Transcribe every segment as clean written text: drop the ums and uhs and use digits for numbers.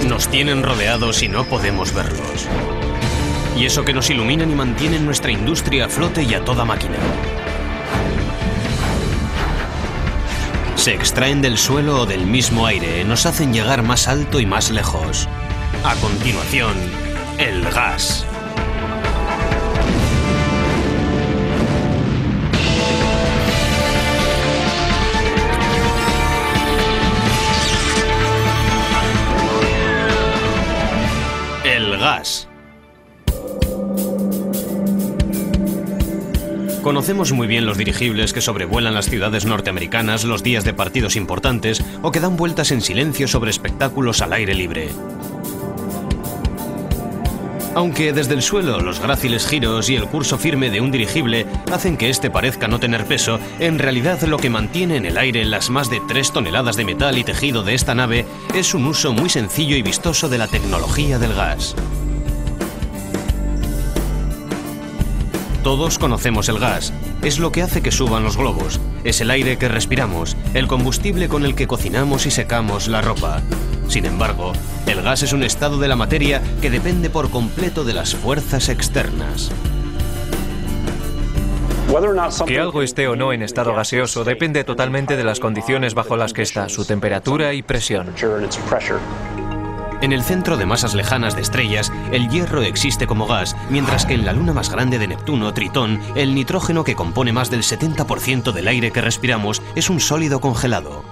Nos tienen rodeados y no podemos verlos. Y eso que nos iluminan y mantienen nuestra industria a flote y a toda máquina. Se extraen del suelo o del mismo aire, nos hacen llegar más alto y más lejos. A continuación, el gas. El gas. Conocemos muy bien los dirigibles que sobrevuelan las ciudades norteamericanas los días de partidos importantes o que dan vueltas en silencio sobre espectáculos al aire libre. Aunque desde el suelo los gráciles giros y el curso firme de un dirigible hacen que este parezca no tener peso, en realidad lo que mantiene en el aire las más de 3 toneladas de metal y tejido de esta nave es un uso muy sencillo y vistoso de la tecnología del gas. Todos conocemos el gas. Es lo que hace que suban los globos. Es el aire que respiramos, el combustible con el que cocinamos y secamos la ropa. Sin embargo, el gas es un estado de la materia que depende por completo de las fuerzas externas. Que algo esté o no en estado gaseoso depende totalmente de las condiciones bajo las que está, su temperatura y presión. En el centro de masas lejanas de estrellas, el hierro existe como gas, mientras que en la luna más grande de Neptuno, Tritón, el nitrógeno, que compone más del 70% del aire que respiramos, es un sólido congelado.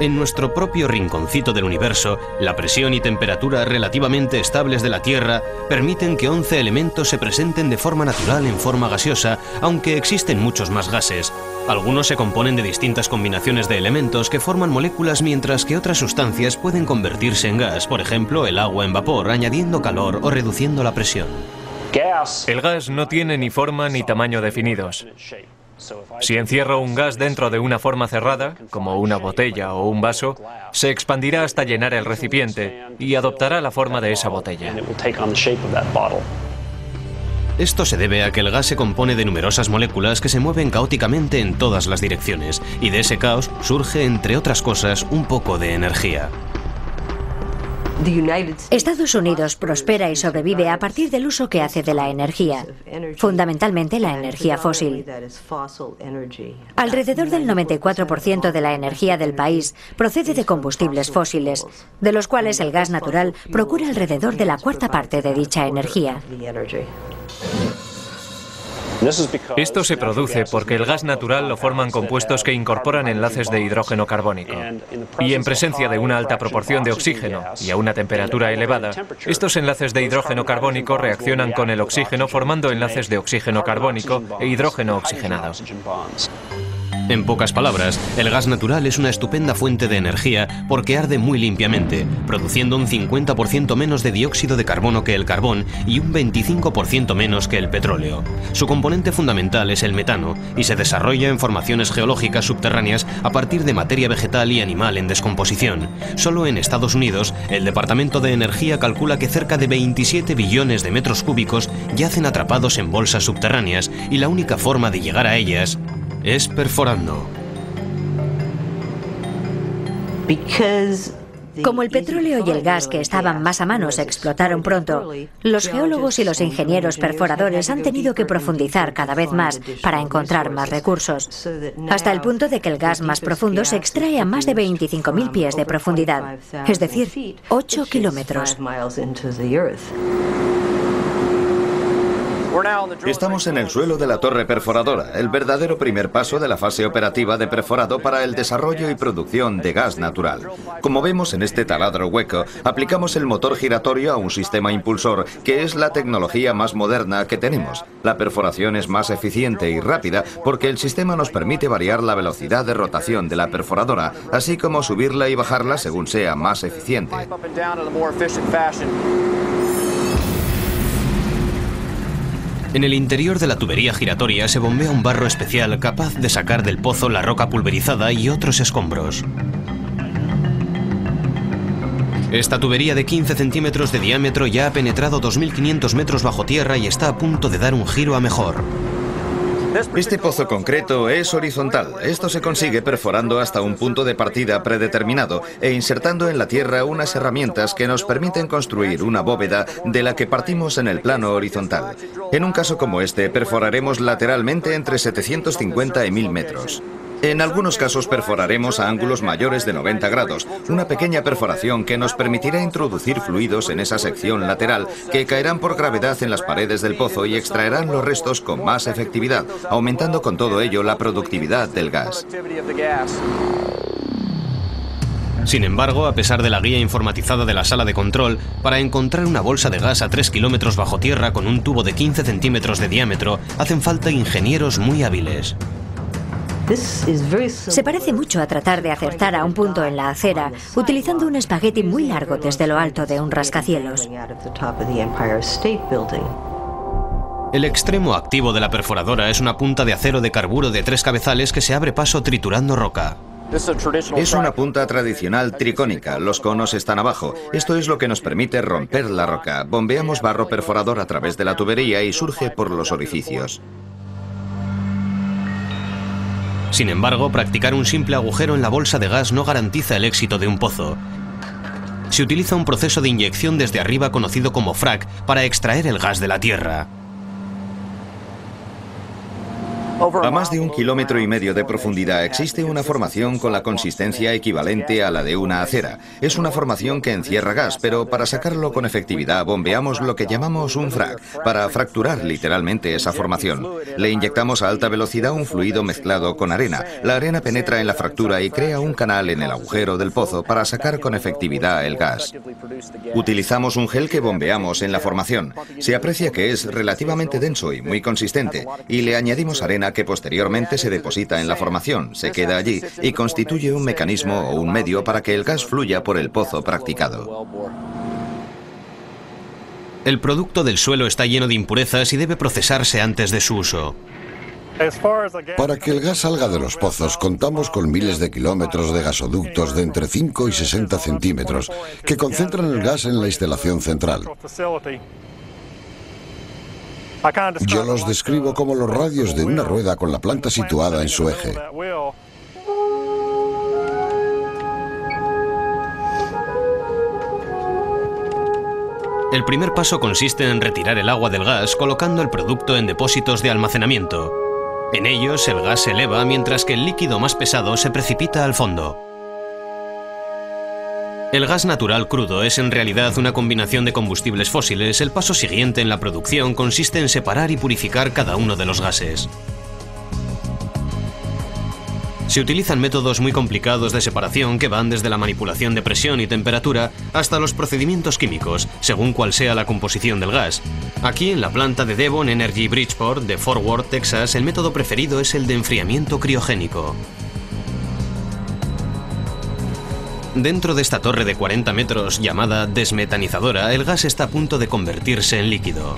En nuestro propio rinconcito del universo, la presión y temperatura relativamente estables de la Tierra permiten que 11 elementos se presenten de forma natural en forma gaseosa, aunque existen muchos más gases. Algunos se componen de distintas combinaciones de elementos que forman moléculas, mientras que otras sustancias pueden convertirse en gas, por ejemplo el agua en vapor, añadiendo calor o reduciendo la presión. El gas no tiene ni forma ni tamaño definidos. Si encierro un gas dentro de una forma cerrada, como una botella o un vaso, se expandirá hasta llenar el recipiente y adoptará la forma de esa botella. Esto se debe a que el gas se compone de numerosas moléculas que se mueven caóticamente en todas las direcciones, y de ese caos surge, entre otras cosas, un poco de energía. Estados Unidos prospera y sobrevive a partir del uso que hace de la energía, fundamentalmente la energía fósil. Alrededor del 94% de la energía del país procede de combustibles fósiles, de los cuales el gas natural procura alrededor de la cuarta parte de dicha energía. Esto se produce porque el gas natural lo forman compuestos que incorporan enlaces de hidrógeno carbónico. Y en presencia de una alta proporción de oxígeno y a una temperatura elevada, estos enlaces de hidrógeno carbónico reaccionan con el oxígeno formando enlaces de oxígeno carbónico e hidrógeno oxigenado. En pocas palabras, el gas natural es una estupenda fuente de energía porque arde muy limpiamente, produciendo un 50% menos de dióxido de carbono que el carbón y un 25% menos que el petróleo. Su componente fundamental es el metano y se desarrolla en formaciones geológicas subterráneas a partir de materia vegetal y animal en descomposición. Solo en Estados Unidos, el Departamento de Energía calcula que cerca de 27 billones de metros cúbicos yacen atrapados en bolsas subterráneas y la única forma de llegar a ellas es perforando. Como el petróleo y el gas que estaban más a mano se explotaron pronto, los geólogos y los ingenieros perforadores han tenido que profundizar cada vez más para encontrar más recursos, hasta el punto de que el gas más profundo se extrae a más de 25.000 pies de profundidad, es decir, 8 kilómetros. Estamos en el suelo de la torre perforadora, el verdadero primer paso de la fase operativa de perforado para el desarrollo y producción de gas natural. Como vemos en este taladro hueco, aplicamos el motor giratorio a un sistema impulsor, que es la tecnología más moderna que tenemos. La perforación es más eficiente y rápida porque el sistema nos permite variar la velocidad de rotación de la perforadora, así como subirla y bajarla según sea más eficiente. En el interior de la tubería giratoria se bombea un barro especial capaz de sacar del pozo la roca pulverizada y otros escombros. Esta tubería de 15 centímetros de diámetro ya ha penetrado 2.500 metros bajo tierra y está a punto de dar un giro a mejor. Este pozo concreto es horizontal. Esto se consigue perforando hasta un punto de partida predeterminado e insertando en la tierra unas herramientas que nos permiten construir una bóveda de la que partimos en el plano horizontal. En un caso como este, perforaremos lateralmente entre 750 y 1000 metros. En algunos casos perforaremos a ángulos mayores de 90 grados, una pequeña perforación que nos permitirá introducir fluidos en esa sección lateral que caerán por gravedad en las paredes del pozo y extraerán los restos con más efectividad, aumentando con todo ello la productividad del gas. Sin embargo, a pesar de la guía informatizada de la sala de control, para encontrar una bolsa de gas a 3 kilómetros bajo tierra con un tubo de 15 centímetros de diámetro, hacen falta ingenieros muy hábiles. Se parece mucho a tratar de acertar a un punto en la acera utilizando un espagueti muy largo desde lo alto de un rascacielos. El extremo activo de la perforadora es una punta de acero de carburo de 3 cabezales que se abre paso triturando roca. Es una punta tradicional tricónica, los conos están abajo. Esto es lo que nos permite romper la roca. Bombeamos barro perforador a través de la tubería y surge por los orificios. Sin embargo, practicar un simple agujero en la bolsa de gas no garantiza el éxito de un pozo. Se utiliza un proceso de inyección desde arriba conocido como frac para extraer el gas de la tierra. A más de 1,5 kilómetros de profundidad existe una formación con la consistencia equivalente a la de una acera. Es una formación que encierra gas, pero para sacarlo con efectividad bombeamos lo que llamamos un frac, para fracturar literalmente esa formación. Le inyectamos a alta velocidad un fluido mezclado con arena. La arena penetra en la fractura y crea un canal en el agujero del pozo para sacar con efectividad el gas. Utilizamos un gel que bombeamos en la formación. Se aprecia que es relativamente denso y muy consistente, y le añadimos arena que posteriormente se deposita en la formación, se queda allí y constituye un mecanismo o un medio para que el gas fluya por el pozo practicado. El producto del suelo está lleno de impurezas y debe procesarse antes de su uso. Para que el gas salga de los pozos, contamos con miles de kilómetros de gasoductos de entre 5 y 60 centímetros que concentran el gas en la instalación central. Yo los describo como los radios de una rueda con la planta situada en su eje. El primer paso consiste en retirar el agua del gas colocando el producto en depósitos de almacenamiento. En ellos el gas se eleva mientras que el líquido más pesado se precipita al fondo. El gas natural crudo es en realidad una combinación de combustibles fósiles. El paso siguiente en la producción consiste en separar y purificar cada uno de los gases. Se utilizan métodos muy complicados de separación que van desde la manipulación de presión y temperatura hasta los procedimientos químicos, según cuál sea la composición del gas. Aquí, en la planta de Devon Energy Bridgeport de Fort Worth, Texas, el método preferido es el de enfriamiento criogénico. Dentro de esta torre de 40 metros llamada desmetanizadora, el gas está a punto de convertirse en líquido.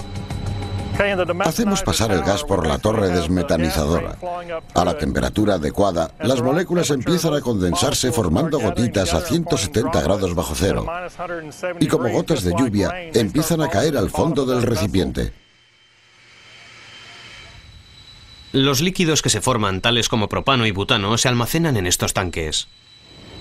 Hacemos pasar el gas por la torre desmetanizadora. A la temperatura adecuada, las moléculas empiezan a condensarse formando gotitas a 170 grados bajo cero. Y como gotas de lluvia, empiezan a caer al fondo del recipiente. Los líquidos que se forman, tales como propano y butano, se almacenan en estos tanques.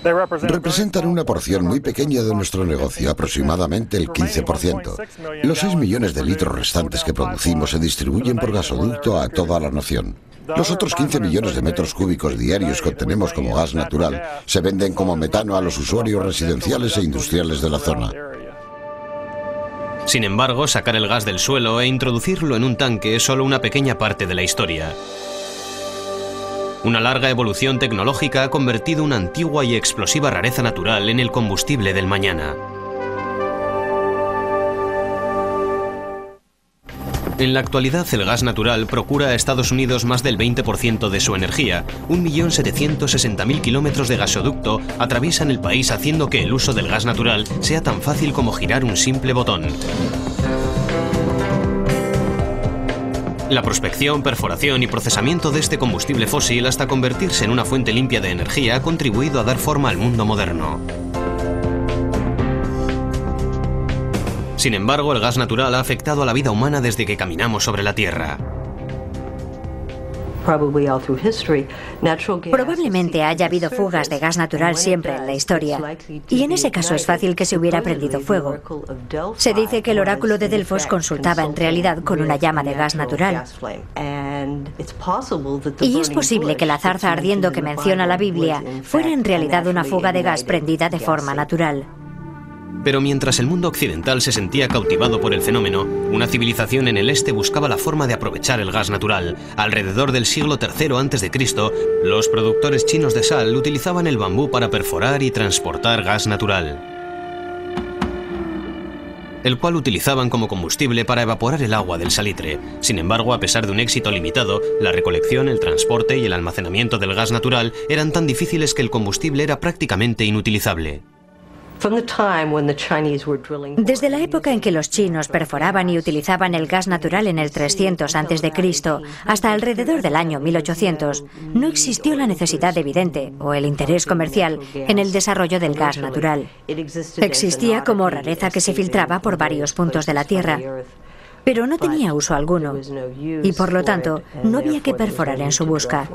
Representan una porción muy pequeña de nuestro negocio, aproximadamente el 15%. Los 6 millones de litros restantes que producimos se distribuyen por gasoducto a toda la nación. Los otros 15 millones de metros cúbicos diarios que obtenemos como gas natural se venden como metano a los usuarios residenciales e industriales de la zona. Sin embargo, sacar el gas del suelo e introducirlo en un tanque es solo una pequeña parte de la historia. Una larga evolución tecnológica ha convertido una antigua y explosiva rareza natural en el combustible del mañana. En la actualidad, el gas natural procura a Estados Unidos más del 20% de su energía. 1.760.000 kilómetros de gasoducto atraviesan el país, haciendo que el uso del gas natural sea tan fácil como girar un simple botón. La prospección, perforación y procesamiento de este combustible fósil hasta convertirse en una fuente limpia de energía ha contribuido a dar forma al mundo moderno. Sin embargo, el gas natural ha afectado a la vida humana desde que caminamos sobre la Tierra. Probablemente haya habido fugas de gas natural siempre en la historia, y en ese caso es fácil que se hubiera prendido fuego. Se dice que el oráculo de Delfos consultaba en realidad con una llama de gas natural. Y es posible que la zarza ardiendo que menciona la Biblia fuera en realidad una fuga de gas prendida de forma natural. Pero mientras el mundo occidental se sentía cautivado por el fenómeno, una civilización en el este buscaba la forma de aprovechar el gas natural. Alrededor del siglo III a.C., los productores chinos de sal utilizaban el bambú para perforar y transportar gas natural, el cual utilizaban como combustible para evaporar el agua del salitre. Sin embargo, a pesar de un éxito limitado, la recolección, el transporte y el almacenamiento del gas natural eran tan difíciles que el combustible era prácticamente inutilizable. Desde la época en que los chinos perforaban y utilizaban el gas natural en el 300 a.C. hasta alrededor del año 1800, no existió la necesidad evidente o el interés comercial en el desarrollo del gas natural. Existía como rareza que se filtraba por varios puntos de la Tierra, pero no tenía uso alguno y por lo tanto no había que perforar en su busca.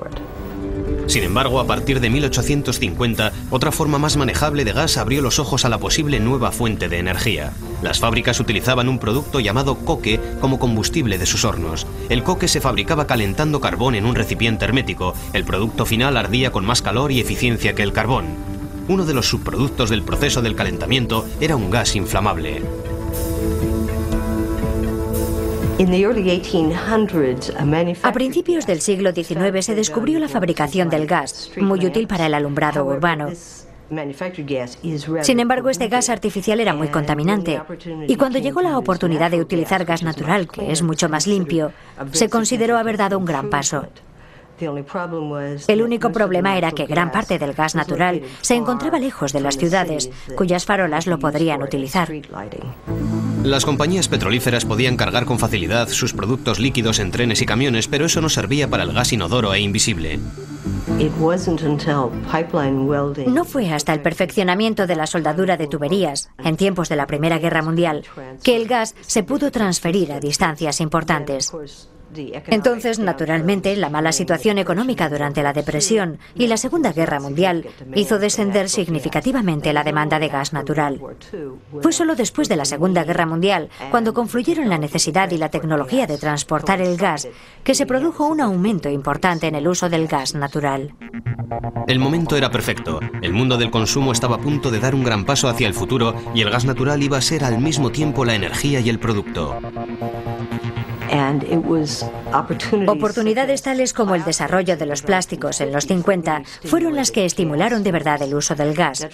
Sin embargo, a partir de 1850, otra forma más manejable de gas abrió los ojos a la posible nueva fuente de energía. Las fábricas utilizaban un producto llamado coque como combustible de sus hornos. El coque se fabricaba calentando carbón en un recipiente hermético. El producto final ardía con más calor y eficiencia que el carbón. Uno de los subproductos del proceso del calentamiento era un gas inflamable. A principios del siglo XIX se descubrió la fabricación del gas, muy útil para el alumbrado urbano. Sin embargo, este gas artificial era muy contaminante, y cuando llegó la oportunidad de utilizar gas natural, que es mucho más limpio, se consideró haber dado un gran paso. El único problema era que gran parte del gas natural se encontraba lejos de las ciudades, cuyas farolas lo podrían utilizar. Las compañías petrolíferas podían cargar con facilidad sus productos líquidos en trenes y camiones, pero eso no servía para el gas inodoro e invisible. No fue hasta el perfeccionamiento de la soldadura de tuberías, en tiempos de la Primera Guerra Mundial, que el gas se pudo transferir a distancias importantes. Entonces, naturalmente, la mala situación económica durante la Depresión y la Segunda Guerra Mundial hizo descender significativamente la demanda de gas natural. Fue solo después de la Segunda Guerra Mundial, cuando confluyeron la necesidad y la tecnología de transportar el gas, que se produjo un aumento importante en el uso del gas natural. El momento era perfecto. El mundo del consumo estaba a punto de dar un gran paso hacia el futuro y el gas natural iba a ser al mismo tiempo la energía y el producto. Oportunidades tales como el desarrollo de los plásticos en los 50 fueron las que estimularon de verdad el uso del gas.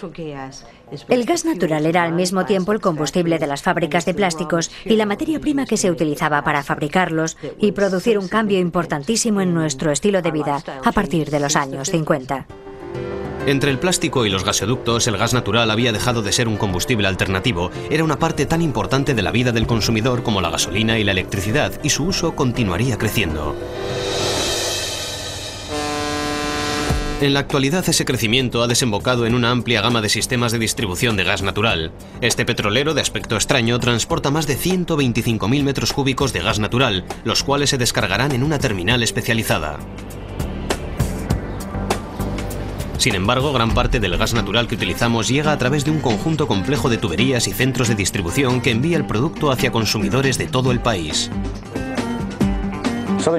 El gas natural era al mismo tiempo el combustible de las fábricas de plásticos y la materia prima que se utilizaba para fabricarlos y producir un cambio importantísimo en nuestro estilo de vida a partir de los años 50. Entre el plástico y los gasoductos, el gas natural había dejado de ser un combustible alternativo. Era una parte tan importante de la vida del consumidor como la gasolina y la electricidad, y su uso continuaría creciendo. En la actualidad, ese crecimiento ha desembocado en una amplia gama de sistemas de distribución de gas natural. Este petrolero de aspecto extraño transporta más de 125.000 metros cúbicos de gas natural, los cuales se descargarán en una terminal especializada. Sin embargo, gran parte del gas natural que utilizamos llega a través de un conjunto complejo de tuberías y centros de distribución que envía el producto hacia consumidores de todo el país.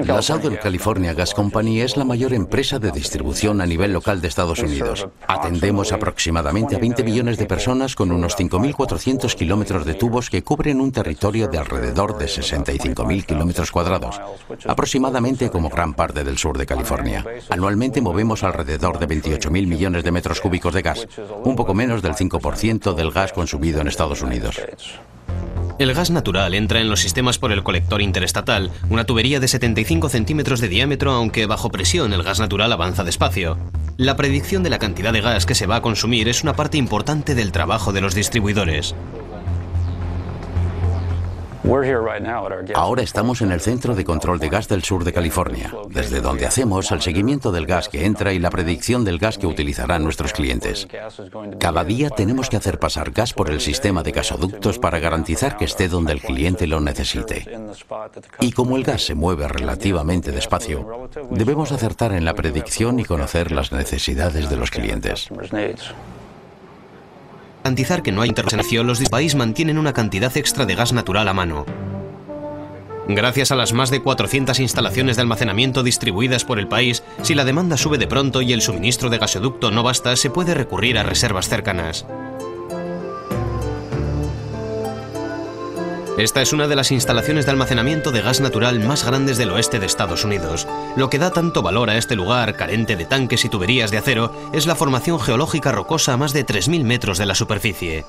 La Southern California Gas Company es la mayor empresa de distribución a nivel local de Estados Unidos. Atendemos aproximadamente a 20 millones de personas con unos 5.400 kilómetros de tubos que cubren un territorio de alrededor de 65.000 kilómetros cuadrados, aproximadamente como gran parte del sur de California. Anualmente movemos alrededor de 28.000 millones de metros cúbicos de gas, un poco menos del 5% del gas consumido en Estados Unidos. El gas natural entra en los sistemas por el colector interestatal, una tubería de 75 centímetros de diámetro, aunque bajo presión el gas natural avanza despacio. La predicción de la cantidad de gas que se va a consumir es una parte importante del trabajo de los distribuidores. Ahora estamos en el Centro de Control de Gas del sur de California, desde donde hacemos el seguimiento del gas que entra y la predicción del gas que utilizarán nuestros clientes. Cada día tenemos que hacer pasar gas por el sistema de gasoductos para garantizar que esté donde el cliente lo necesite. Y como el gas se mueve relativamente despacio, debemos acertar en la predicción y conocer las necesidades de los clientes. Garantizar que no hay interrupción, los del país mantienen una cantidad extra de gas natural a mano. Gracias a las más de 400 instalaciones de almacenamiento distribuidas por el país, si la demanda sube de pronto y el suministro de gasoducto no basta, se puede recurrir a reservas cercanas. Esta es una de las instalaciones de almacenamiento de gas natural más grandes del oeste de Estados Unidos. Lo que da tanto valor a este lugar, carente de tanques y tuberías de acero, es la formación geológica rocosa a más de 3.000 metros de la superficie.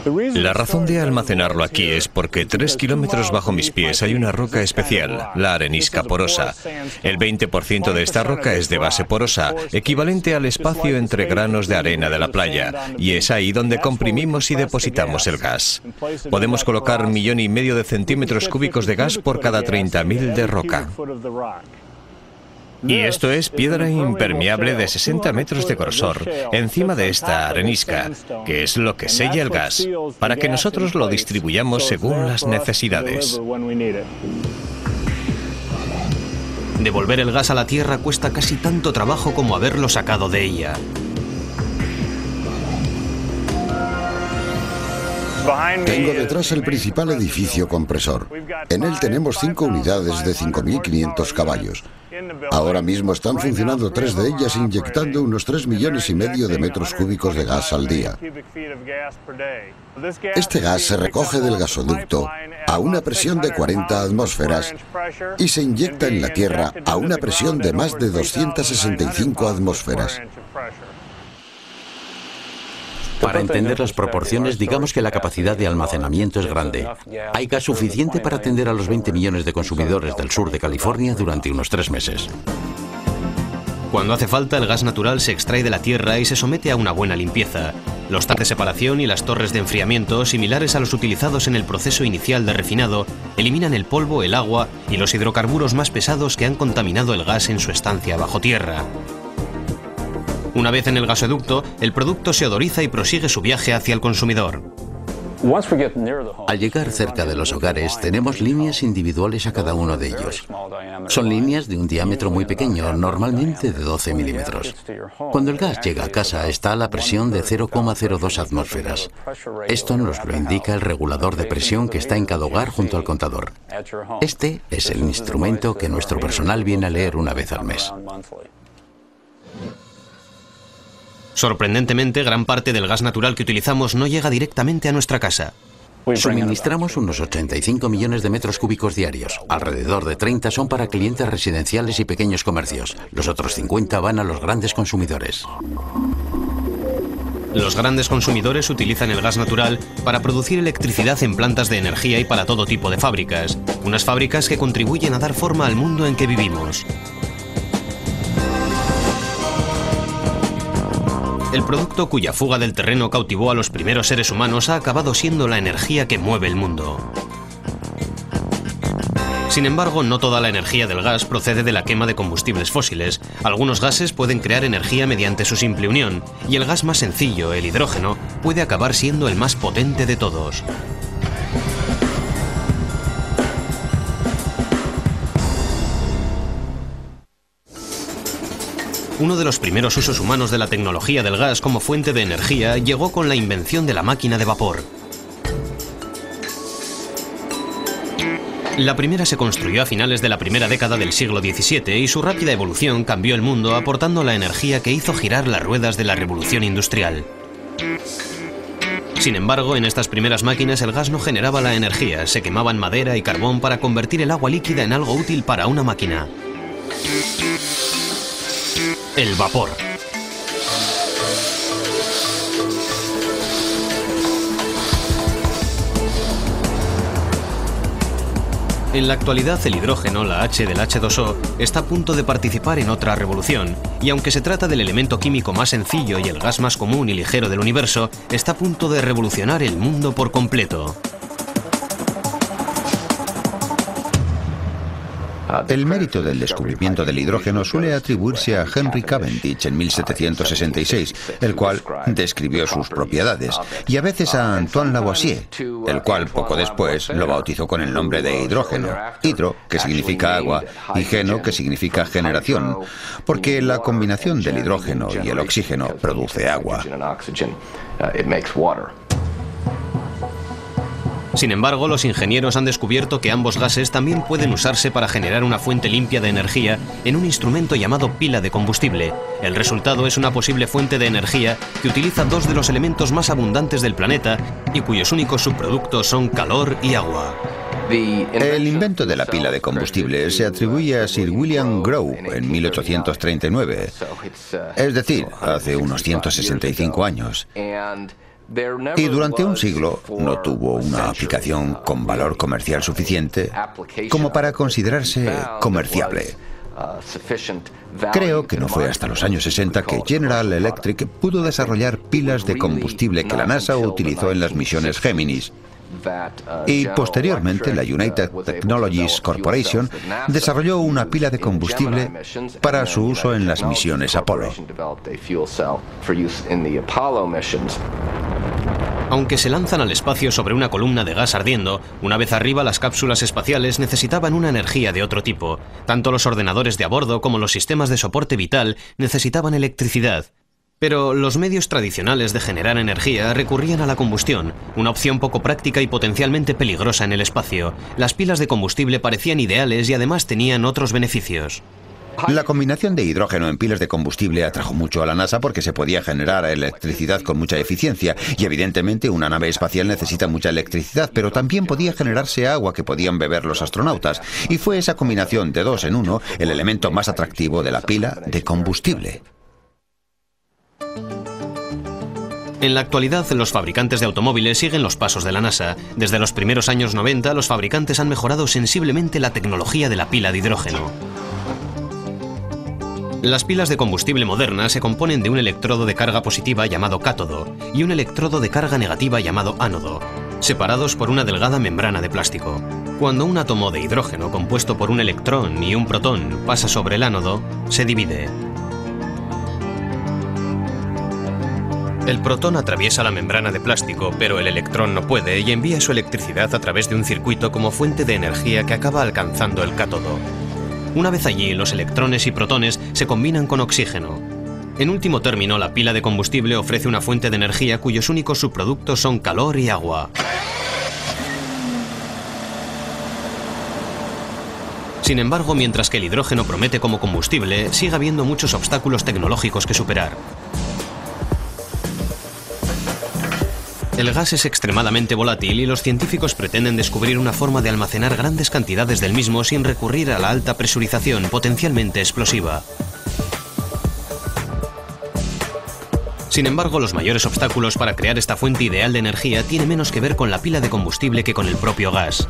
La razón de almacenarlo aquí es porque 3 kilómetros bajo mis pies hay una roca especial, la arenisca porosa. El 20% de esta roca es de base porosa, equivalente al espacio entre granos de arena de la playa, y es ahí donde comprimimos y depositamos el gas. Podemos colocar 1,5 millones de centímetros cúbicos de gas por cada 30.000 de roca. Y esto es piedra impermeable de 60 metros de grosor encima de esta arenisca, que es lo que sella el gas, para que nosotros lo distribuyamos según las necesidades. Devolver el gas a la Tierra cuesta casi tanto trabajo como haberlo sacado de ella. Tengo detrás el principal edificio compresor. En él tenemos 5 unidades de 5.500 caballos. Ahora mismo están funcionando 3 de ellas inyectando unos 3,5 millones de metros cúbicos de gas al día. Este gas se recoge del gasoducto a una presión de 40 atmósferas y se inyecta en la Tierra a una presión de más de 265 atmósferas. Para entender las proporciones, digamos que la capacidad de almacenamiento es grande. Hay gas suficiente para atender a los 20 millones de consumidores del sur de California durante unos 3 meses. Cuando hace falta, el gas natural se extrae de la tierra y se somete a una buena limpieza. Los tanques de separación y las torres de enfriamiento, similares a los utilizados en el proceso inicial de refinado, eliminan el polvo, el agua y los hidrocarburos más pesados que han contaminado el gas en su estancia bajo tierra. Una vez en el gasoducto, el producto se odoriza y prosigue su viaje hacia el consumidor. Al llegar cerca de los hogares, tenemos líneas individuales a cada uno de ellos. Son líneas de un diámetro muy pequeño, normalmente de 12 milímetros. Cuando el gas llega a casa, está a la presión de 0,02 atmósferas. Esto nos lo indica el regulador de presión que está en cada hogar junto al contador. Este es el instrumento que nuestro personal viene a leer una vez al mes. Sorprendentemente, gran parte del gas natural que utilizamos no llega directamente a nuestra casa. Suministramos unos 85 millones de metros cúbicos diarios. Alrededor de 30 son para clientes residenciales y pequeños comercios. Los otros 50 van a los grandes consumidores. Los grandes consumidores utilizan el gas natural para producir electricidad en plantas de energía y para todo tipo de fábricas. Unas fábricas que contribuyen a dar forma al mundo en que vivimos. El producto cuya fuga del terreno cautivó a los primeros seres humanos ha acabado siendo la energía que mueve el mundo. Sin embargo, no toda la energía del gas procede de la quema de combustibles fósiles. Algunos gases pueden crear energía mediante su simple unión, y el gas más sencillo, el hidrógeno, puede acabar siendo el más potente de todos. Uno de los primeros usos humanos de la tecnología del gas como fuente de energía llegó con la invención de la máquina de vapor. La primera se construyó a finales de la primera década del siglo XVII y su rápida evolución cambió el mundo aportando la energía que hizo girar las ruedas de la revolución industrial. Sin embargo, en estas primeras máquinas el gas no generaba la energía, se quemaban madera y carbón para convertir el agua líquida en algo útil para una máquina. El vapor. En la actualidad, el hidrógeno, la H del H2O, está a punto de participar en otra revolución, y aunque se trata del elemento químico más sencillo y el gas más común y ligero del universo, está a punto de revolucionar el mundo por completo. El mérito del descubrimiento del hidrógeno suele atribuirse a Henry Cavendish en 1766, el cual describió sus propiedades, y a veces a Antoine Lavoisier, el cual poco después lo bautizó con el nombre de hidrógeno. Hidro, que significa agua, y geno, que significa generación, porque la combinación del hidrógeno y el oxígeno produce agua. Sin embargo, los ingenieros han descubierto que ambos gases también pueden usarse para generar una fuente limpia de energía en un instrumento llamado pila de combustible. El resultado es una posible fuente de energía que utiliza dos de los elementos más abundantes del planeta y cuyos únicos subproductos son calor y agua. El invento de la pila de combustible se atribuye a Sir William Grove en 1839, es decir, hace unos 165 años. Y durante un siglo no tuvo una aplicación con valor comercial suficiente como para considerarse comerciable. Creo que no fue hasta los años 60 que General Electric pudo desarrollar pilas de combustible que la NASA utilizó en las misiones Géminis. Y posteriormente la United Technologies Corporation desarrolló una pila de combustible para su uso en las misiones Apolo. Aunque se lanzan al espacio sobre una columna de gas ardiendo, una vez arriba las cápsulas espaciales necesitaban una energía de otro tipo. Tanto los ordenadores de a bordo como los sistemas de soporte vital necesitaban electricidad. Pero los medios tradicionales de generar energía recurrían a la combustión, una opción poco práctica y potencialmente peligrosa en el espacio. Las pilas de combustible parecían ideales y además tenían otros beneficios. La combinación de hidrógeno en pilas de combustible atrajo mucho a la NASA porque se podía generar electricidad con mucha eficiencia y evidentemente una nave espacial necesita mucha electricidad, pero también podía generarse agua que podían beber los astronautas, y fue esa combinación de dos en uno el elemento más atractivo de la pila de combustible. En la actualidad, los fabricantes de automóviles siguen los pasos de la NASA. Desde los primeros años 90, los fabricantes han mejorado sensiblemente la tecnología de la pila de hidrógeno. Las pilas de combustible modernas se componen de un electrodo de carga positiva llamado cátodo y un electrodo de carga negativa llamado ánodo, separados por una delgada membrana de plástico. Cuando un átomo de hidrógeno compuesto por un electrón y un protón pasa sobre el ánodo, se divide. El protón atraviesa la membrana de plástico, pero el electrón no puede y envía su electricidad a través de un circuito como fuente de energía que acaba alcanzando el cátodo. Una vez allí, los electrones y protones se combinan con oxígeno. En último término, la pila de combustible ofrece una fuente de energía cuyos únicos subproductos son calor y agua. Sin embargo, mientras que el hidrógeno promete como combustible, sigue habiendo muchos obstáculos tecnológicos que superar. El gas es extremadamente volátil y los científicos pretenden descubrir una forma de almacenar grandes cantidades del mismo sin recurrir a la alta presurización potencialmente explosiva. Sin embargo, los mayores obstáculos para crear esta fuente ideal de energía tienen menos que ver con la pila de combustible que con el propio gas.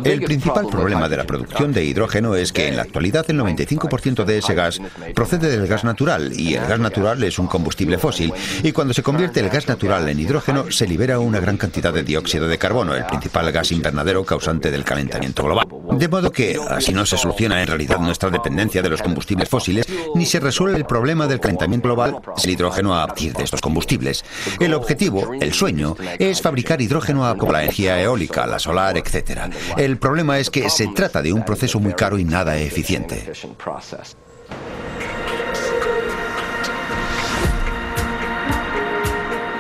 El principal problema de la producción de hidrógeno es que en la actualidad el 95% de ese gas procede del gas natural, y el gas natural es un combustible fósil, y cuando se convierte el gas natural en hidrógeno se libera una gran cantidad de dióxido de carbono, el principal gas invernadero causante del calentamiento global. De modo que así no se soluciona en realidad nuestra dependencia de los combustibles fósiles, ni se resuelve el problema del calentamiento global, es el hidrógeno a partir de estos combustibles. El objetivo, el sueño, es fabricar hidrógeno con la energía eólica, la solar, etc. El problema es que se trata de un proceso muy caro y nada eficiente.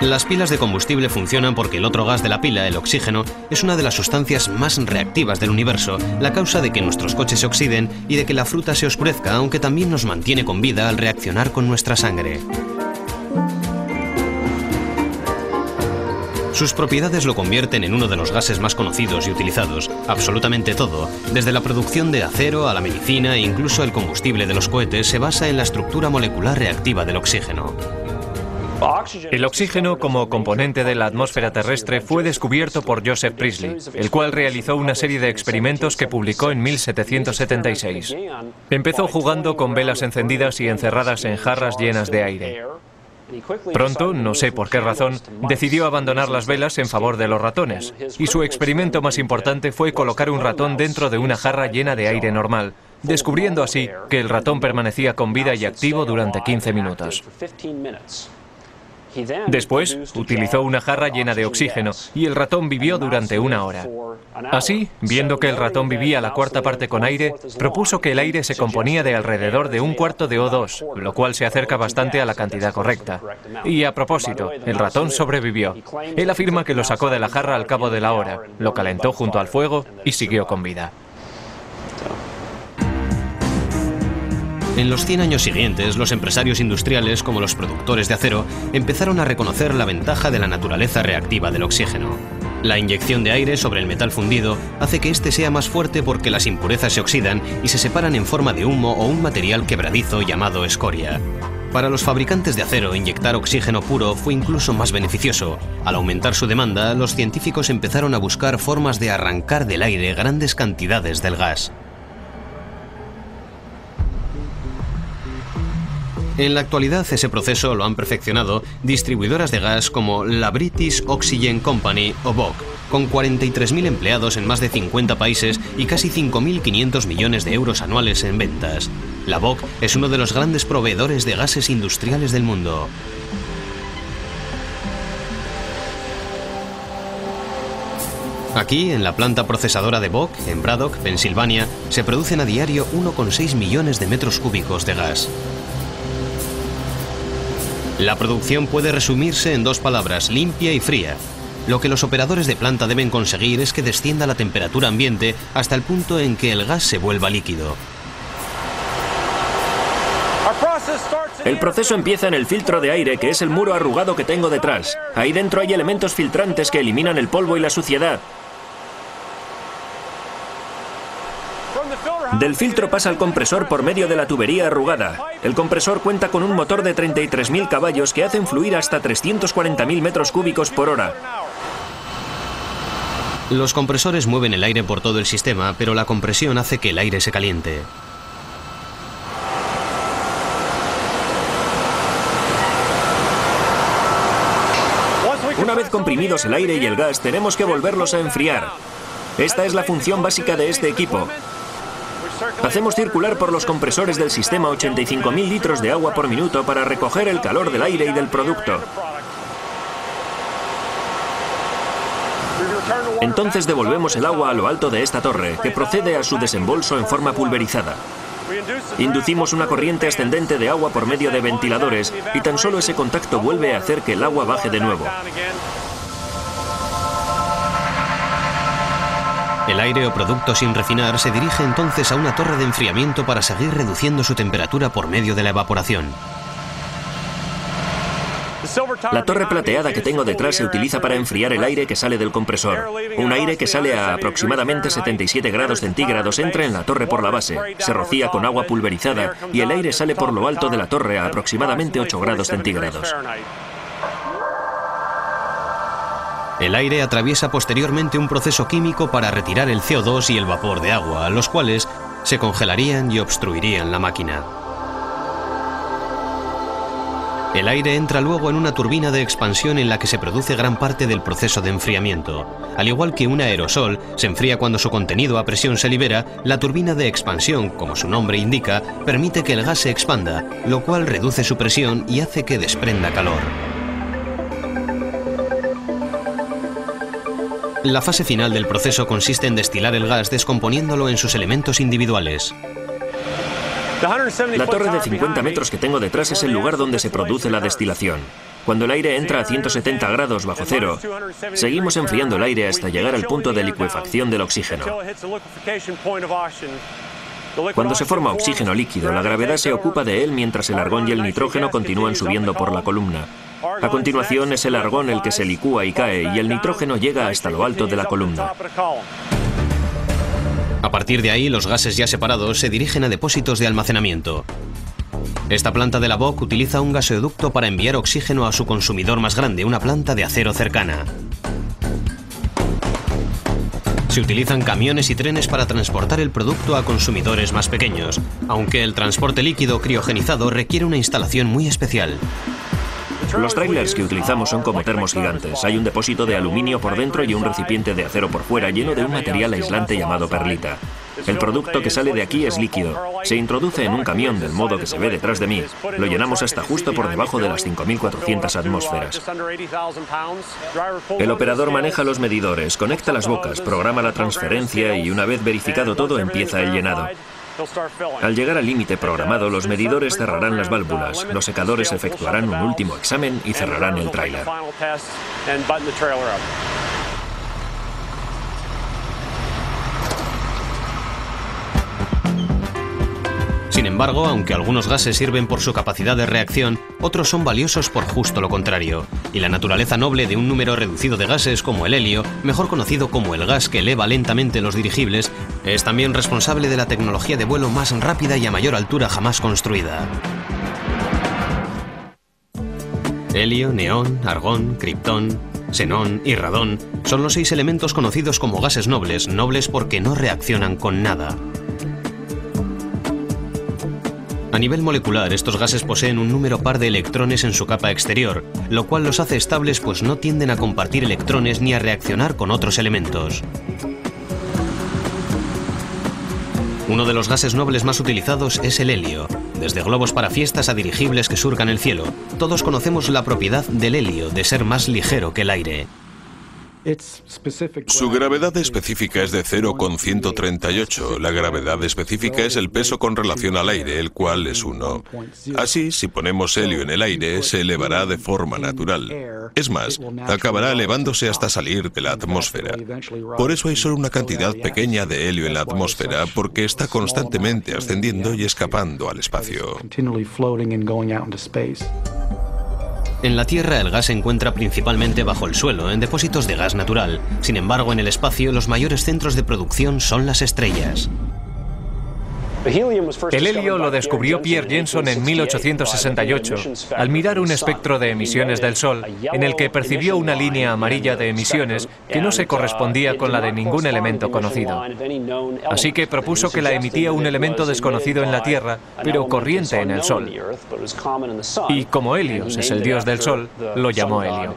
Las pilas de combustible funcionan porque el otro gas de la pila, el oxígeno, es una de las sustancias más reactivas del universo, la causa de que nuestros coches se oxiden y de que la fruta se oscurezca, aunque también nos mantiene con vida al reaccionar con nuestra sangre. Sus propiedades lo convierten en uno de los gases más conocidos y utilizados. Absolutamente todo, desde la producción de acero a la medicina e incluso el combustible de los cohetes, se basa en la estructura molecular reactiva del oxígeno. El oxígeno como componente de la atmósfera terrestre fue descubierto por Joseph Priestley, el cual realizó una serie de experimentos que publicó en 1776. Empezó jugando con velas encendidas y encerradas en jarras llenas de aire. Pronto, no sé por qué razón, decidió abandonar las velas en favor de los ratones, y su experimento más importante fue colocar un ratón dentro de una jarra llena de aire normal, descubriendo así que el ratón permanecía con vida y activo durante 15 minutos. Después, utilizó una jarra llena de oxígeno y el ratón vivió durante 1 hora. Así, viendo que el ratón vivía la cuarta parte con aire, propuso que el aire se componía de alrededor de 1/4 de O2, lo cual se acerca bastante a la cantidad correcta. Y a propósito, el ratón sobrevivió. Él afirma que lo sacó de la jarra al cabo de la hora, lo calentó junto al fuego y siguió con vida. En los 100 años siguientes, los empresarios industriales, como los productores de acero, empezaron a reconocer la ventaja de la naturaleza reactiva del oxígeno. La inyección de aire sobre el metal fundido hace que éste sea más fuerte porque las impurezas se oxidan y se separan en forma de humo o un material quebradizo llamado escoria. Para los fabricantes de acero, inyectar oxígeno puro fue incluso más beneficioso. Al aumentar su demanda, los científicos empezaron a buscar formas de arrancar del aire grandes cantidades del gas. En la actualidad ese proceso lo han perfeccionado distribuidoras de gas como la British Oxygen Company o BOC, con 43.000 empleados en más de 50 países y casi 5.500 millones de euros anuales en ventas. La BOC es uno de los grandes proveedores de gases industriales del mundo. Aquí, en la planta procesadora de BOC, en Braddock, Pensilvania, se producen a diario 1,6 millones de metros cúbicos de gas. La producción puede resumirse en 2 palabras, limpia y fría. Lo que los operadores de planta deben conseguir es que descienda la temperatura ambiente hasta el punto en que el gas se vuelva líquido. El proceso empieza en el filtro de aire, que es el muro arrugado que tengo detrás. Ahí dentro hay elementos filtrantes que eliminan el polvo y la suciedad. Del filtro pasa al compresor por medio de la tubería arrugada. El compresor cuenta con un motor de 33.000 caballos que hacen fluir hasta 340.000 metros cúbicos por hora. Los compresores mueven el aire por todo el sistema, pero la compresión hace que el aire se caliente. Una vez comprimidos el aire y el gas, tenemos que volverlos a enfriar. Esta es la función básica de este equipo. Hacemos circular por los compresores del sistema 85.000 litros de agua por minuto para recoger el calor del aire y del producto. Entonces devolvemos el agua a lo alto de esta torre, que procede a su desembolso en forma pulverizada. Inducimos una corriente ascendente de agua por medio de ventiladores y tan solo ese contacto vuelve a hacer que el agua baje de nuevo. El aire o producto sin refinar se dirige entonces a una torre de enfriamiento para seguir reduciendo su temperatura por medio de la evaporación. La torre plateada que tengo detrás se utiliza para enfriar el aire que sale del compresor. Un aire que sale a aproximadamente 77 grados centígrados entra en la torre por la base, se rocía con agua pulverizada y el aire sale por lo alto de la torre a aproximadamente 8 grados centígrados. El aire atraviesa posteriormente un proceso químico para retirar el CO2 y el vapor de agua, los cuales se congelarían y obstruirían la máquina. El aire entra luego en una turbina de expansión en la que se produce gran parte del proceso de enfriamiento. Al igual que un aerosol se enfría cuando su contenido a presión se libera, la turbina de expansión, como su nombre indica, permite que el gas se expanda, lo cual reduce su presión y hace que desprenda calor. La fase final del proceso consiste en destilar el gas descomponiéndolo en sus elementos individuales. La torre de 50 metros que tengo detrás es el lugar donde se produce la destilación. Cuando el aire entra a 170 grados bajo cero, seguimos enfriando el aire hasta llegar al punto de licuefacción del oxígeno. Cuando se forma oxígeno líquido, la gravedad se ocupa de él mientras el argón y el nitrógeno continúan subiendo por la columna. A continuación es el argón el que se licúa y cae y el nitrógeno llega hasta lo alto de la columna. A partir de ahí, los gases ya separados se dirigen a depósitos de almacenamiento. Esta planta de la Bock utiliza un gasoducto para enviar oxígeno a su consumidor más grande, una planta de acero cercana. Se utilizan camiones y trenes para transportar el producto a consumidores más pequeños, aunque el transporte líquido criogenizado requiere una instalación muy especial. Los trailers que utilizamos son como termos gigantes. Hay un depósito de aluminio por dentro y un recipiente de acero por fuera lleno de un material aislante llamado perlita. El producto que sale de aquí es líquido. Se introduce en un camión del modo que se ve detrás de mí. Lo llenamos hasta justo por debajo de las 5.400 atmósferas. El operador maneja los medidores, conecta las bocas, programa la transferencia y una vez verificado todo empieza el llenado. Al llegar al límite programado, los medidores cerrarán las válvulas, los secadores efectuarán un último examen y cerrarán el tráiler. Sin embargo, aunque algunos gases sirven por su capacidad de reacción, otros son valiosos por justo lo contrario. Y la naturaleza noble de un número reducido de gases como el helio, mejor conocido como el gas que eleva lentamente los dirigibles, es también responsable de la tecnología de vuelo más rápida y a mayor altura jamás construida. Helio, neón, argón, criptón, xenón y radón son los 6 elementos conocidos como gases nobles, nobles porque no reaccionan con nada. A nivel molecular, estos gases poseen un número par de electrones en su capa exterior, lo cual los hace estables pues no tienden a compartir electrones ni a reaccionar con otros elementos. Uno de los gases nobles más utilizados es el helio. Desde globos para fiestas a dirigibles que surcan el cielo, todos conocemos la propiedad del helio de ser más ligero que el aire. Su gravedad específica es de 0,138. La gravedad específica es el peso con relación al aire, el cual es 1. Así, si ponemos helio en el aire, se elevará de forma natural. Es más, acabará elevándose hasta salir de la atmósfera. Por eso hay solo una cantidad pequeña de helio en la atmósfera, porque está constantemente ascendiendo y escapando al espacio. En la Tierra el gas se encuentra principalmente bajo el suelo, en depósitos de gas natural. Sin embargo, en el espacio los mayores centros de producción son las estrellas. El helio lo descubrió Pierre Jenson en 1868, al mirar un espectro de emisiones del Sol, en el que percibió una línea amarilla de emisiones que no se correspondía con la de ningún elemento conocido. Así que propuso que la emitía un elemento desconocido en la Tierra, pero corriente en el Sol. Y como Helios es el dios del Sol, lo llamó helio.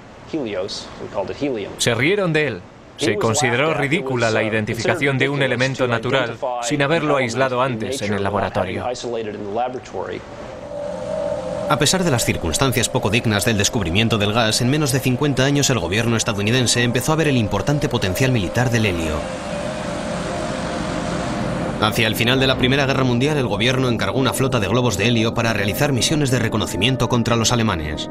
Se rieron de él. Se consideró ridícula la identificación de un elemento natural sin haberlo aislado antes en el laboratorio. A pesar de las circunstancias poco dignas del descubrimiento del gas, en menos de 50 años el gobierno estadounidense empezó a ver el importante potencial militar del helio. Hacia el final de la Primera Guerra Mundial, el gobierno encargó una flota de globos de helio para realizar misiones de reconocimiento contra los alemanes.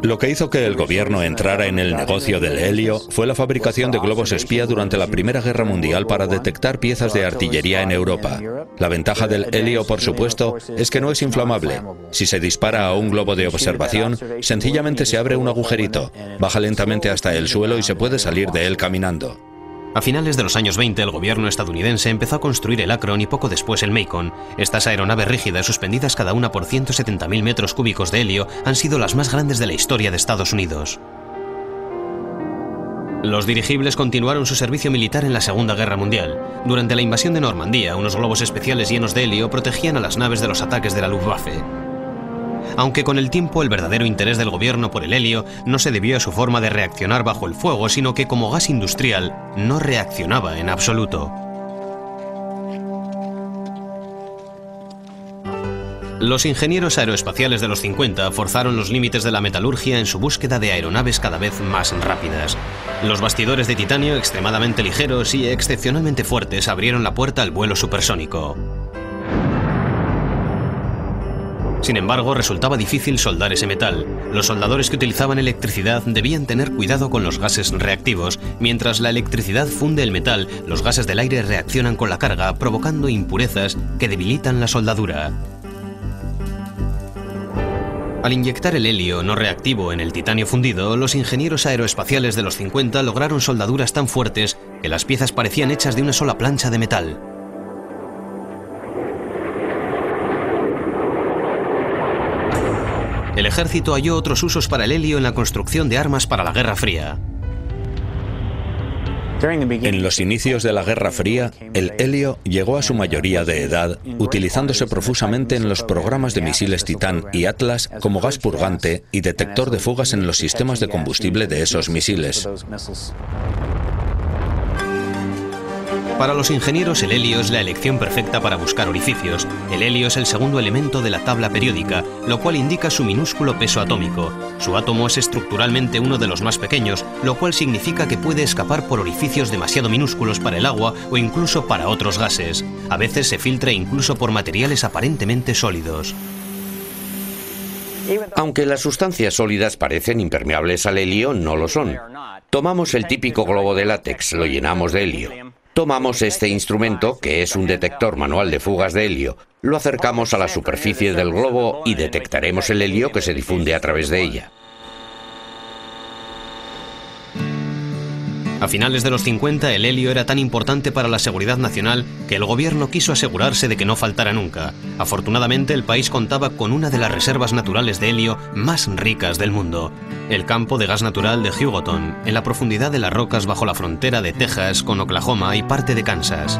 Lo que hizo que el gobierno entrara en el negocio del helio fue la fabricación de globos espía durante la Primera Guerra Mundial para detectar piezas de artillería en Europa. La ventaja del helio, por supuesto, es que no es inflamable. Si se dispara a un globo de observación, sencillamente se abre un agujerito, baja lentamente hasta el suelo y se puede salir de él caminando. A finales de los años 20, el gobierno estadounidense empezó a construir el Akron y poco después el Macon. Estas aeronaves rígidas, suspendidas cada una por 170.000 metros cúbicos de helio, han sido las más grandes de la historia de Estados Unidos. Los dirigibles continuaron su servicio militar en la Segunda Guerra Mundial. Durante la invasión de Normandía, unos globos especiales llenos de helio protegían a las naves de los ataques de la Luftwaffe. Aunque con el tiempo el verdadero interés del gobierno por el helio no se debió a su forma de reaccionar bajo el fuego, sino que como gas industrial no reaccionaba en absoluto. Los ingenieros aeroespaciales de los 50 forzaron los límites de la metalurgia en su búsqueda de aeronaves cada vez más rápidas. Los bastidores de titanio extremadamente ligeros y excepcionalmente fuertes abrieron la puerta al vuelo supersónico. Sin embargo, resultaba difícil soldar ese metal. Los soldadores que utilizaban electricidad debían tener cuidado con los gases reactivos. Mientras la electricidad funde el metal, los gases del aire reaccionan con la carga, provocando impurezas que debilitan la soldadura. Al inyectar el helio no reactivo en el titanio fundido, los ingenieros aeroespaciales de los 50 lograron soldaduras tan fuertes que las piezas parecían hechas de una sola plancha de metal. El ejército halló otros usos para el helio en la construcción de armas para la Guerra Fría. En los inicios de la Guerra Fría, el helio llegó a su mayoría de edad, utilizándose profusamente en los programas de misiles Titán y Atlas como gas purgante y detector de fugas en los sistemas de combustible de esos misiles. Para los ingenieros, el helio es la elección perfecta para buscar orificios. El helio es el segundo elemento de la tabla periódica, lo cual indica su minúsculo peso atómico. Su átomo es estructuralmente uno de los más pequeños, lo cual significa que puede escapar por orificios demasiado minúsculos para el agua o incluso para otros gases. A veces se filtra incluso por materiales aparentemente sólidos. Aunque las sustancias sólidas parecen impermeables al helio, no lo son. Tomamos el típico globo de látex, lo llenamos de helio. Tomamos este instrumento, que es un detector manual de fugas de helio, lo acercamos a la superficie del globo y detectaremos el helio que se difunde a través de ella. A finales de los 50, el helio era tan importante para la seguridad nacional que el gobierno quiso asegurarse de que no faltara nunca. Afortunadamente, el país contaba con una de las reservas naturales de helio más ricas del mundo, el campo de gas natural de Hugoton, en la profundidad de las rocas bajo la frontera de Texas con Oklahoma y parte de Kansas.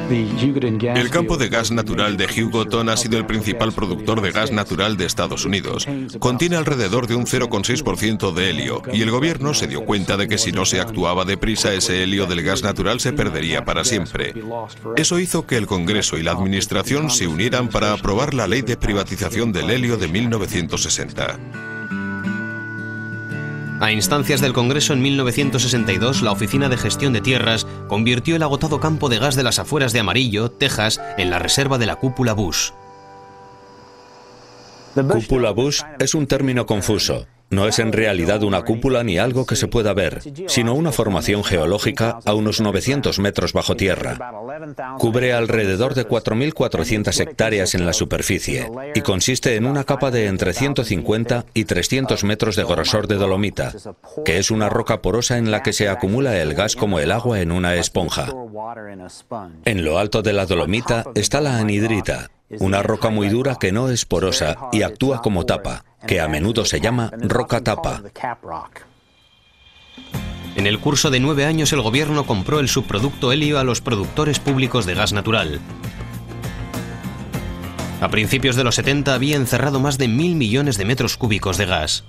El campo de gas natural de Hugoton ha sido el principal productor de gas natural de Estados Unidos. Contiene alrededor de un 0,6% de helio, y el gobierno se dio cuenta de que si no se actuaba deprisa, ese helio del gas natural se perdería para siempre. Eso hizo que el Congreso y la Administración se unieran para aprobar la Ley de Privatización del Helio de 1960. A instancias del Congreso, en 1962, la Oficina de Gestión de Tierras convirtió el agotado campo de gas de las afueras de Amarillo, Texas, en la reserva de la cúpula Bush. Cúpula Bush es un término confuso. No es en realidad una cúpula ni algo que se pueda ver, sino una formación geológica a unos 900 metros bajo tierra. Cubre alrededor de 4.400 hectáreas en la superficie y consiste en una capa de entre 150 y 300 metros de grosor de dolomita, que es una roca porosa en la que se acumula el gas como el agua en una esponja. En lo alto de la dolomita está la anhidrita, una roca muy dura que no es porosa y actúa como tapa, que a menudo se llama roca tapa. En el curso de 9 años, el gobierno compró el subproducto helio a los productores públicos de gas natural. A principios de los 70 había encerrado más de 1.000 millones de metros cúbicos de gas.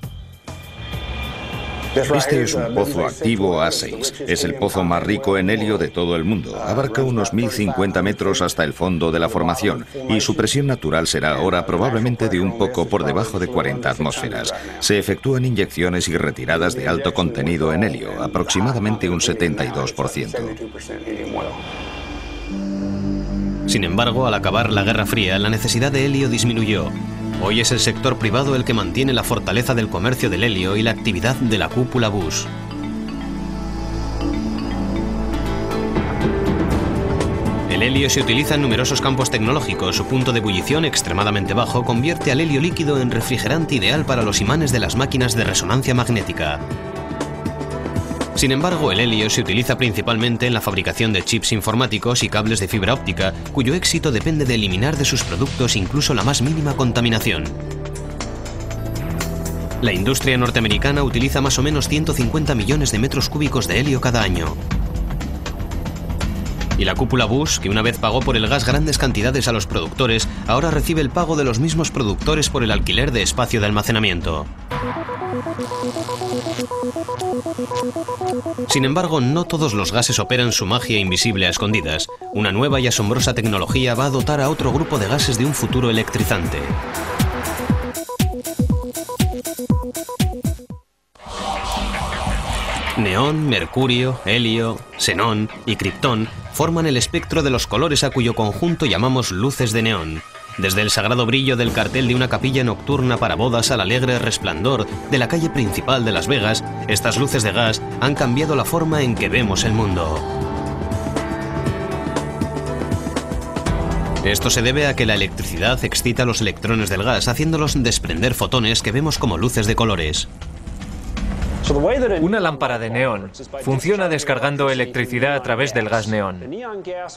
Este es un pozo activo A6. Es el pozo más rico en helio de todo el mundo. Abarca unos 1.050 metros hasta el fondo de la formación y su presión natural será ahora probablemente de un poco por debajo de 40 atmósferas. Se efectúan inyecciones y retiradas de alto contenido en helio, aproximadamente un 72%. Sin embargo, al acabar la Guerra Fría, la necesidad de helio disminuyó. Hoy es el sector privado el que mantiene la fortaleza del comercio del helio y la actividad de la cúpula Bush. El helio se utiliza en numerosos campos tecnológicos. Su punto de ebullición extremadamente bajo convierte al helio líquido en refrigerante ideal para los imanes de las máquinas de resonancia magnética. Sin embargo, el helio se utiliza principalmente en la fabricación de chips informáticos y cables de fibra óptica, cuyo éxito depende de eliminar de sus productos incluso la más mínima contaminación. La industria norteamericana utiliza más o menos 150 millones de metros cúbicos de helio cada año. Y la cúpula Bush, que una vez pagó por el gas grandes cantidades a los productores, ahora recibe el pago de los mismos productores por el alquiler de espacio de almacenamiento. Sin embargo, no todos los gases operan su magia invisible a escondidas. Una nueva y asombrosa tecnología va a dotar a otro grupo de gases de un futuro electrizante. Neón, mercurio, helio, xenón y criptón forman el espectro de los colores a cuyo conjunto llamamos luces de neón. Desde el sagrado brillo del cartel de una capilla nocturna para bodas al alegre resplandor de la calle principal de Las Vegas, estas luces de gas han cambiado la forma en que vemos el mundo. Esto se debe a que la electricidad excita los electrones del gas, haciéndolos desprender fotones que vemos como luces de colores. Una lámpara de neón funciona descargando electricidad a través del gas neón.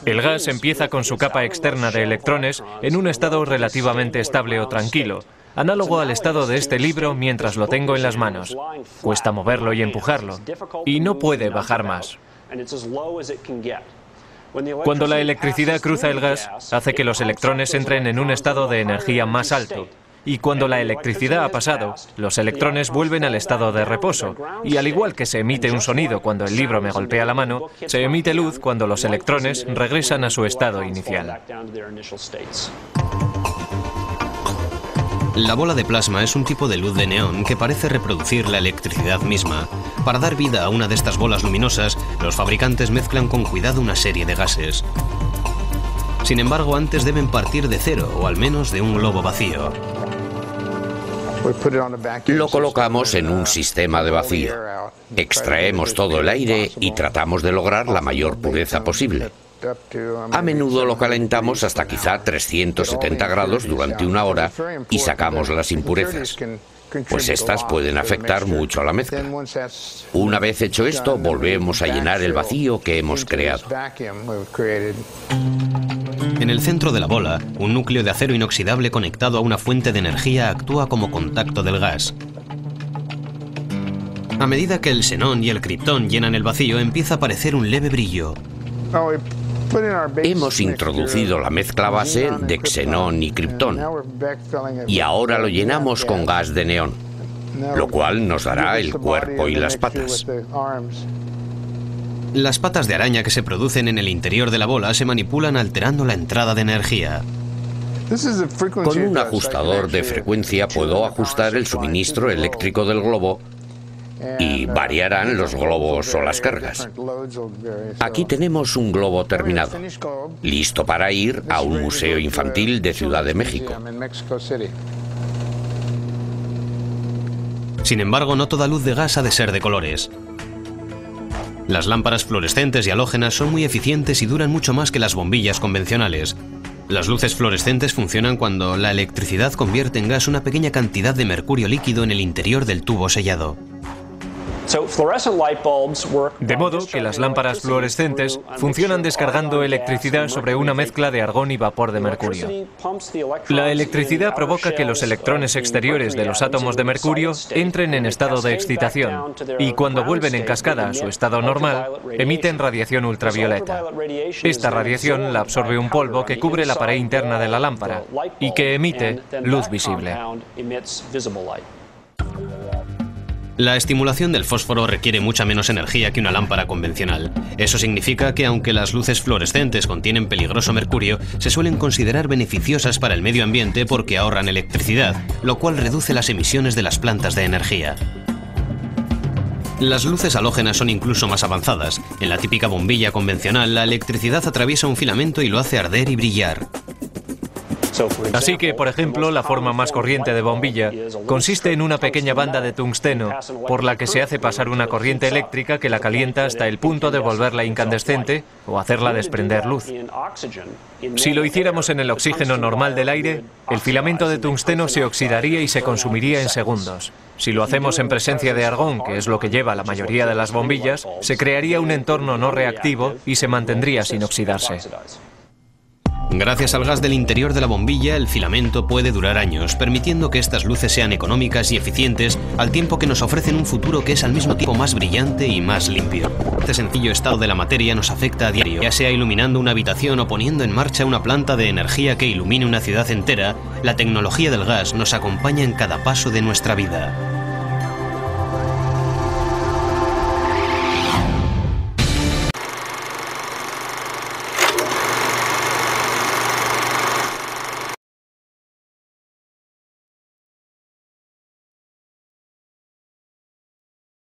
El gas empieza con su capa externa de electrones en un estado relativamente estable o tranquilo, análogo al estado de este libro mientras lo tengo en las manos. Cuesta moverlo y empujarlo, y no puede bajar más. Cuando la electricidad cruza el gas, hace que los electrones entren en un estado de energía más alto. Y cuando la electricidad ha pasado, los electrones vuelven al estado de reposo. Y al igual que se emite un sonido cuando el libro me golpea la mano, se emite luz cuando los electrones regresan a su estado inicial. La bola de plasma es un tipo de luz de neón que parece reproducir la electricidad misma. Para dar vida a una de estas bolas luminosas, los fabricantes mezclan con cuidado una serie de gases. Sin embargo, antes deben partir de cero, o al menos de un globo vacío. Lo colocamos en un sistema de vacío. Extraemos todo el aire y tratamos de lograr la mayor pureza posible. A menudo lo calentamos hasta quizá 370 grados durante una hora y sacamos las impurezas, pues estas pueden afectar mucho a la mezcla. Una vez hecho esto, volvemos a llenar el vacío que hemos creado. En el centro de la bola, un núcleo de acero inoxidable conectado a una fuente de energía actúa como contacto del gas. A medida que el xenón y el kriptón llenan el vacío, empieza a aparecer un leve brillo. Hemos introducido la mezcla base de xenón y kriptón y ahora lo llenamos con gas de neón, lo cual nos dará el cuerpo y las patas. Las patas de araña que se producen en el interior de la bola se manipulan alterando la entrada de energía. Con un ajustador de frecuencia puedo ajustar el suministro eléctrico del globo y variarán los globos o las cargas. Aquí tenemos un globo terminado, listo para ir a un museo infantil de Ciudad de México. Sin embargo, no toda luz de gas ha de ser de colores. Las lámparas fluorescentes y halógenas son muy eficientes y duran mucho más que las bombillas convencionales. Las luces fluorescentes funcionan cuando la electricidad convierte en gas una pequeña cantidad de mercurio líquido en el interior del tubo sellado. De modo que las lámparas fluorescentes funcionan descargando electricidad sobre una mezcla de argón y vapor de mercurio. La electricidad provoca que los electrones exteriores de los átomos de mercurio entren en estado de excitación y cuando vuelven en cascada a su estado normal, emiten radiación ultravioleta. Esta radiación la absorbe un polvo que cubre la pared interna de la lámpara y que emite luz visible. La estimulación del fósforo requiere mucha menos energía que una lámpara convencional. Eso significa que aunque las luces fluorescentes contienen peligroso mercurio, se suelen considerar beneficiosas para el medio ambiente porque ahorran electricidad, lo cual reduce las emisiones de las plantas de energía. Las luces halógenas son incluso más avanzadas. En la típica bombilla convencional, la electricidad atraviesa un filamento y lo hace arder y brillar. Así que, por ejemplo, la forma más corriente de bombilla consiste en una pequeña banda de tungsteno por la que se hace pasar una corriente eléctrica que la calienta hasta el punto de volverla incandescente o hacerla desprender luz. Si lo hiciéramos en el oxígeno normal del aire, el filamento de tungsteno se oxidaría y se consumiría en segundos. Si lo hacemos en presencia de argón, que es lo que lleva la mayoría de las bombillas, se crearía un entorno no reactivo y se mantendría sin oxidarse. Gracias al gas del interior de la bombilla, el filamento puede durar años, permitiendo que estas luces sean económicas y eficientes, al tiempo que nos ofrecen un futuro que es al mismo tiempo más brillante y más limpio. Este sencillo estado de la materia nos afecta a diario, ya sea iluminando una habitación o poniendo en marcha una planta de energía que ilumine una ciudad entera. La tecnología del gas nos acompaña en cada paso de nuestra vida.